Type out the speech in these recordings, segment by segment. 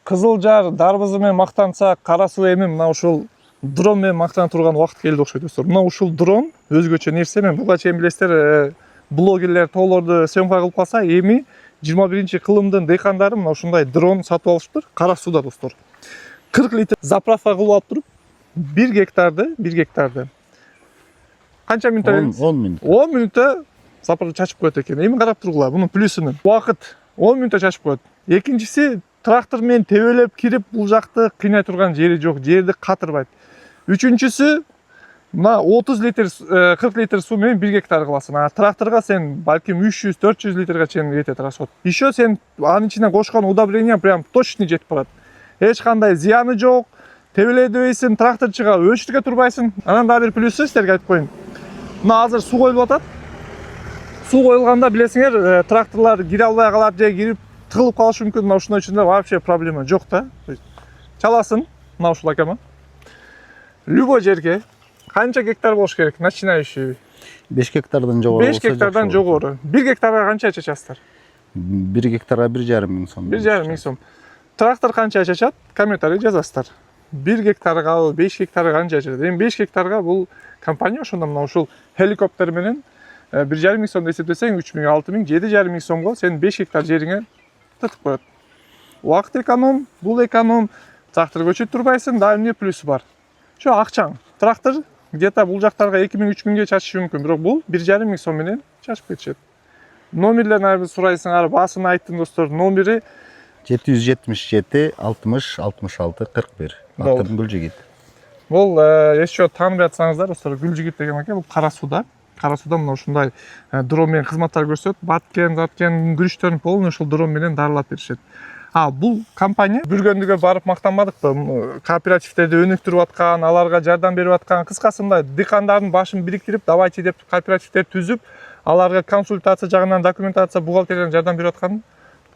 Кызылжар дарбызы менен мактанса, кара суу эми мына ушул дрон менен мактана турган убакыт келди окшойт достор. Мына ушул дрон өзгөчө нерсе. Мен буга чейин билесиздер, блогерлер тоолорду съемка кылып калса, эми 21-кылымдын дыйкандары мына ушундай дрон сатып алышыптыр. Кара сууда достор. 40 литр заправка кылып алып туруп, 1 гектарды канча мүнөттө беребиз? 10 мүнөт. 10 мүнөттө заправка чачып коет экен. Эми карап тургула, мунун плюсунун. Убакыт 10 мүнөттө чачып коет. Экинчиси, трактор менен тебелеп кирип бул жакты кыйнай турган жери жок, жерди катырбайт. Үчүнчүсү, мына 30 литр 40 литр суу менен 1 гектар кыласың. Тракторга сен балким 300-400 литрге чейин жетет расход. Еще сен анын ичине кошкон удобрение прям точно жетип барат. Эч кандай зыяны жок. Тебелей дебейсиң, тракторчуга өчүргө турбайсың. Анан дагы бир плюсу силерге айтып коеюн. Мына азыр суу коюлуп атат. Суу коюлганда билесиңер, тракторлор кире албай калат же кирип тыгылып калышы мүмкүн. Мына ушунун үчүндө вообще проблема жок да. Чаласың, мына ушул акама. Любой жерге канча гектар болуш керек? Начинающий 5 гектардан жогору. 5 гектардан жогору. 1 гектарга канча чачасыздар? 1 гектарга 1,5 миң сом. 1,5 миң сом. Трактор канча чачат? Комментарий жазасыздар. 1 гектарга, 5 гектарга канча чачат? Эми 5 гектарга бул компания ошондо мына ушул хеликоптер менен 1,5 миң сом эсептесең 3 миң, 6 миң, 7,5 миң сомго сен 5 гектар жериңе тыртып коет. Убакыт эконом, бул эконом, трактор көчүп турбайсың, дагы эмне плюсу бар? Ошо акчаң. Трактор где-то бул жактарга 2 миң, 3 миңге чачышы мүмкүн, бирок бул 1,5 миң сом менен чачып кетишет. Номерлерин сурайсыңар, баасын айттым достор. Номери 777 60 66 41. Аттырдын Гүлжигит. Бул еще тааныбай атсаңыздар достор, Гүлжигит деген ака бул кара сууда. Кара сууда мына ушундай дрон менен кызматтар көрсөтөт. Баткен, заткен, күрүчтөрүн полный ушул дрон менен дарылап беришет. Бул компания бүргөндүгө барып мактанбадыкпы? Кооперативтерди өнүктүрүп аткан, аларга жардам берип аткан, кыскасы мындай дыйкандардын башын бириктирип, давайте деп кооперативтер түзүп, аларга консультация жагынан, документация, бухгалтериядан жардам берип аткан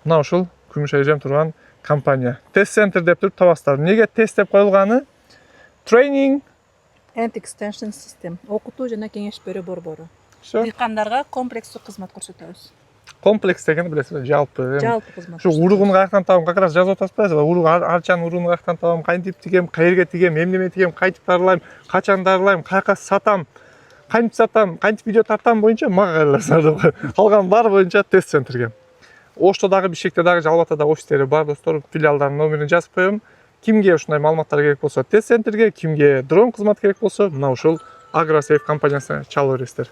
мына ушул Күмүш Айжем турган компания. Тест центр деп туруп табасыздар. Неге тест деп коюлганы? Training and extension system. Окутуу жана кеңеш берүү борбору. Дыйкандарга комплекстүү кызмат көрсөтөбүз. Комплекс дегенди билесизби? Жалпы кызмат. Ушу уругун каяктан табам, как раз жазып атасызбы? Урук арчанын уругун каяктан табам, кантип тигем, каерге тигем, эмнеме тигем, кантип дарылайм, качан дарылайм, каяка сатам, кантип видео тартам боюнча мага кайрыласыздар. Калган бар боюнча тест центрге. Ошто дагы Бишкекте дагы, Жалбатта да офистери бар достор. Филиалдардын номерин жазып коем. Кимге ушундай маалыматтар керек болсо тест центрге, кимге дрон кызмат керек болсо мына ушул Агросейф компаниясына чалып бересиздер.